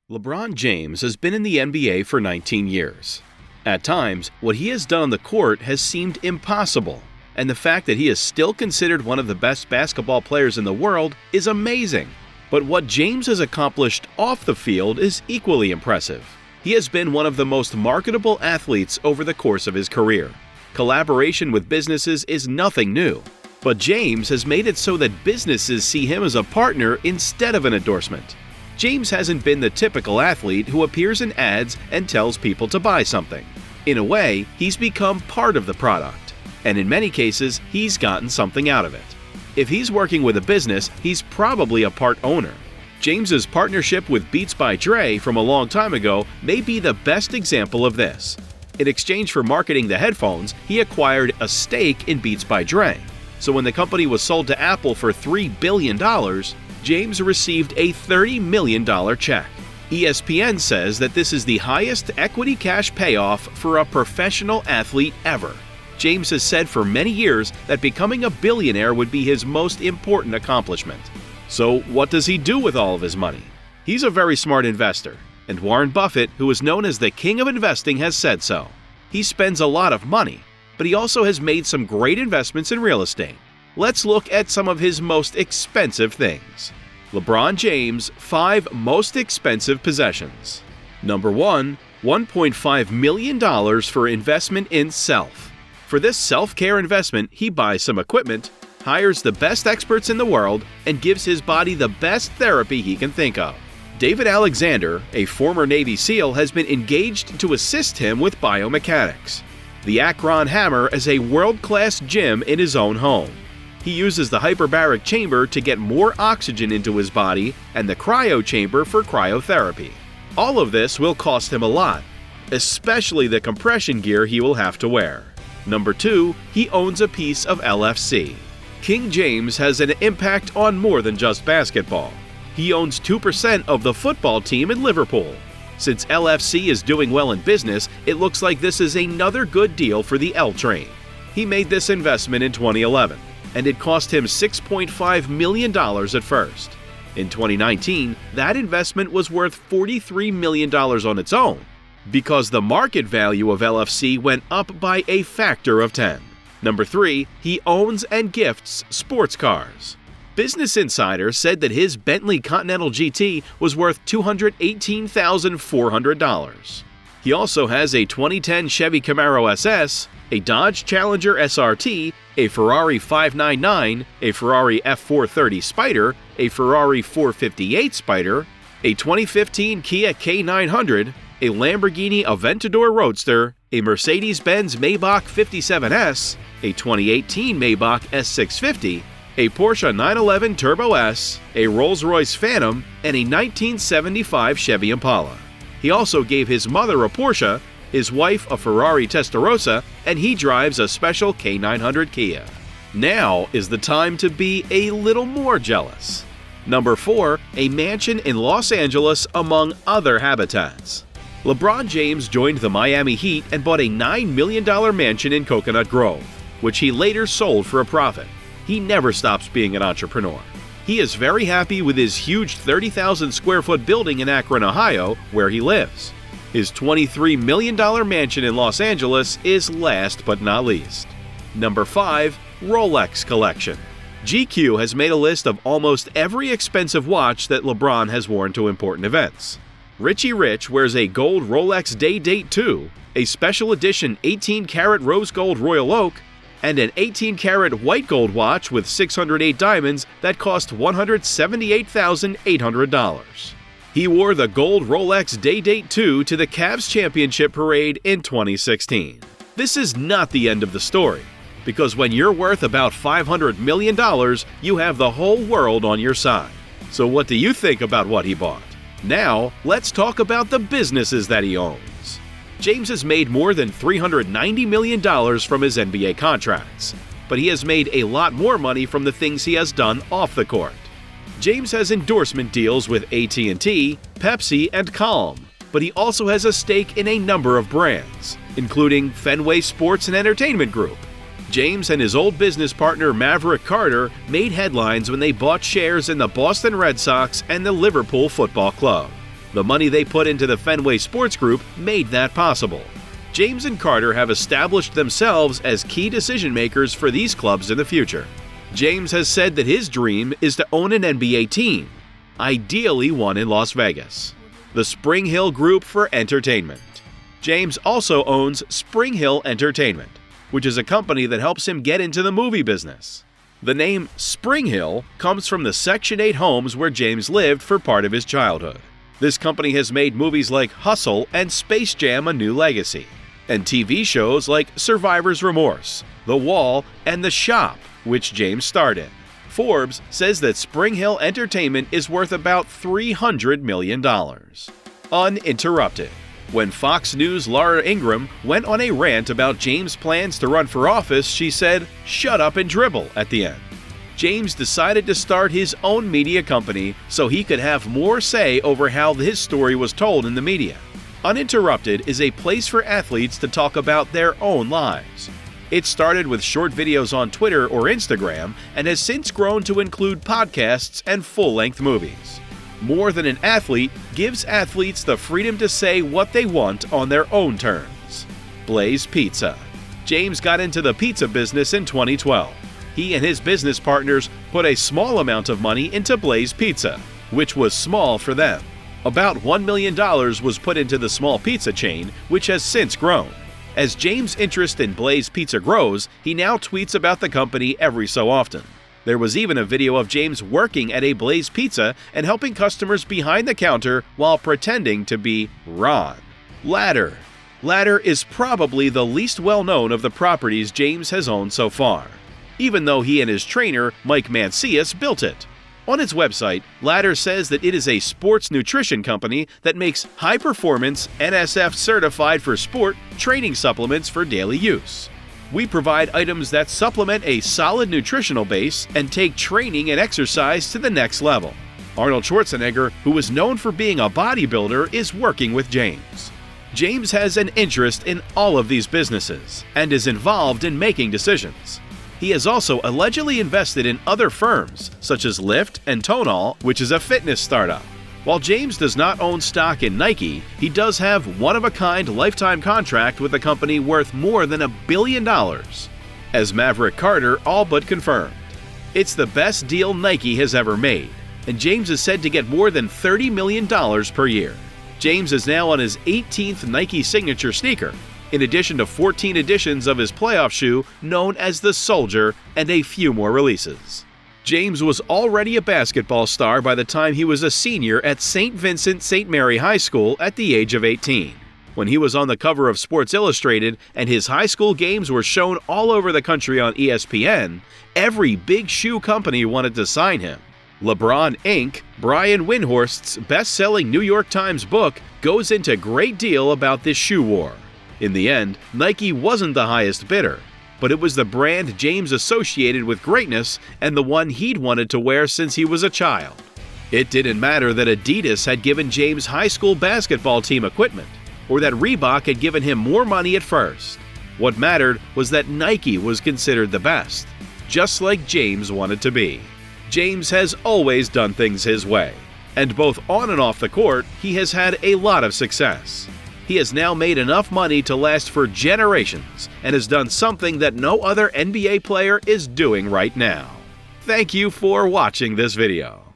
LeBron James has been in the NBA for 19 years. At times, what he has done on the court has seemed impossible, and the fact that he is still considered one of the best basketball players in the world is amazing. But what James has accomplished off the field is equally impressive. He has been one of the most marketable athletes over the course of his career. Collaboration with businesses is nothing new, but James has made it so that businesses see him as a partner instead of an endorsement. James hasn't been the typical athlete who appears in ads and tells people to buy something. In a way, he's become part of the product, and in many cases, he's gotten something out of it. If he's working with a business, he's probably a part owner. James's partnership with Beats by Dre from a long time ago may be the best example of this. In exchange for marketing the headphones, he acquired a stake in Beats by Dre. So when the company was sold to Apple for $3 billion, James received a $30 million check. ESPN says that this is the highest equity cash payoff for a professional athlete ever. James has said for many years that becoming a billionaire would be his most important accomplishment. So what does he do with all of his money? He's a very smart investor, and Warren Buffett, who is known as the king of investing, has said so. He spends a lot of money, but he also has made some great investments in real estate. Let's look at some of his most expensive things. LeBron James' 5 most expensive possessions. Number 1, $1.5 million for investment in self. For this self-care investment, he buys some equipment, hires the best experts in the world, and gives his body the best therapy he can think of. David Alexander, a former Navy SEAL, has been engaged to assist him with biomechanics. The Akron Hammer is a world-class gym in his own home. He uses the hyperbaric chamber to get more oxygen into his body and the cryo chamber for cryotherapy. All of this will cost him a lot, especially the compression gear he will have to wear. Number 2, he owns a piece of LFC. King James has an impact on more than just basketball. He owns 2% of the football team in Liverpool. Since LFC is doing well in business, it looks like this is another good deal for the L Train. He made this investment in 2011. And it cost him $6.5 million at first. In 2019, that investment was worth $43 million on its own, because the market value of LFC went up by a factor of 10. Number 3, he owns and gifts sports cars. Business Insider said that his Bentley Continental GT was worth $218,400. He also has a 2010 Chevy Camaro SS, a Dodge Challenger SRT, a Ferrari 599, a Ferrari F430 Spider, a Ferrari 458 Spider, a 2015 Kia K900, a Lamborghini Aventador Roadster, a Mercedes-Benz Maybach 57S, a 2018 Maybach S650, a Porsche 911 Turbo S, a Rolls-Royce Phantom, and a 1975 Chevy Impala. He also gave his mother a Porsche, his wife a Ferrari Testarossa, and he drives a special K900 Kia. Now is the time to be a little more jealous. Number 4, a mansion in Los Angeles among other habitats. LeBron James joined the Miami Heat and bought a $9 million mansion in Coconut Grove, which he later sold for a profit. He never stops being an entrepreneur. He is very happy with his huge 30,000 square foot building in Akron, Ohio, where he lives. His $23 million mansion in Los Angeles is last but not least. Number 5, Rolex Collection. GQ has made a list of almost every expensive watch that LeBron has worn to important events. Richie Rich wears a gold Rolex Day Date 2, a special edition 18-karat rose gold Royal Oak, and an 18-karat white gold watch with 608 diamonds that cost $178,800. He wore the gold Rolex Day Date 2 to the Cavs championship parade in 2016. This is not the end of the story, because when you're worth about $500 million, you have the whole world on your side. So what do you think about what he bought? Now, let's talk about the businesses that he owns. James has made more than $390 million from his NBA contracts, but he has made a lot more money from the things he has done off the court. James has endorsement deals with AT&T, Pepsi, and Calm, but he also has a stake in a number of brands, including Fenway Sports and Entertainment Group. James and his old business partner Maverick Carter made headlines when they bought shares in the Boston Red Sox and the Liverpool Football Club. The money they put into the Fenway Sports Group made that possible. James and Carter have established themselves as key decision makers for these clubs in the future. James has said that his dream is to own an NBA team, ideally one in Las Vegas. The Spring Hill Group for Entertainment. James also owns Spring Hill Entertainment, which is a company that helps him get into the movie business. The name Spring Hill comes from the Section 8 homes where James lived for part of his childhood. This company has made movies like Hustle and Space Jam: A New Legacy, and TV shows like Survivor's Remorse, The Wall, and The Shop, which James starred in. Forbes says that Spring Hill Entertainment is worth about $300 million. Uninterrupted. When Fox News' Laura Ingraham went on a rant about James' plans to run for office, she said, "Shut up and dribble," at the end. James decided to start his own media company so he could have more say over how his story was told in the media. Uninterrupted is a place for athletes to talk about their own lives. It started with short videos on Twitter or Instagram and has since grown to include podcasts and full-length movies. More Than an Athlete gives athletes the freedom to say what they want on their own terms. Blaze Pizza. James got into the pizza business in 2012. He and his business partners put a small amount of money into Blaze Pizza, which was small for them. About $1 million was put into the small pizza chain, which has since grown. As James' interest in Blaze Pizza grows, he now tweets about the company every so often. There was even a video of James working at a Blaze Pizza and helping customers behind the counter while pretending to be Ron. Ladder. Ladder is probably the least well-known of the properties James has owned so far, even though he and his trainer, Mike Mancias, built it. On its website, Ladder says that it is a sports nutrition company that makes high-performance, NSF-certified for sport training supplements for daily use. We provide items that supplement a solid nutritional base and take training and exercise to the next level. Arnold Schwarzenegger, who is known for being a bodybuilder, is working with James. James has an interest in all of these businesses and is involved in making decisions. He has also allegedly invested in other firms, such as Lyft and Tonal, which is a fitness startup. While James does not own stock in Nike, he does have one-of-a-kind lifetime contract with a company worth more than $1 billion, as Maverick Carter all but confirmed. It's the best deal Nike has ever made, and James is said to get more than $30 million per year. James is now on his 18th Nike signature sneaker, in addition to 14 editions of his playoff shoe known as the Soldier and a few more releases. James was already a basketball star by the time he was a senior at St. Vincent St. Mary High School at the age of 18. When he was on the cover of Sports Illustrated and his high school games were shown all over the country on ESPN, every big shoe company wanted to sign him. LeBron Inc., Brian Windhorst's best-selling New York Times book, goes into great deal about this shoe war. In the end, Nike wasn't the highest bidder, but it was the brand James associated with greatness and the one he'd wanted to wear since he was a child. It didn't matter that Adidas had given James high school basketball team equipment, or that Reebok had given him more money at first. What mattered was that Nike was considered the best, just like James wanted to be. James has always done things his way, and both on and off the court, he has had a lot of success. He has now made enough money to last for generations and has done something that no other NBA player is doing right now. Thank you for watching this video.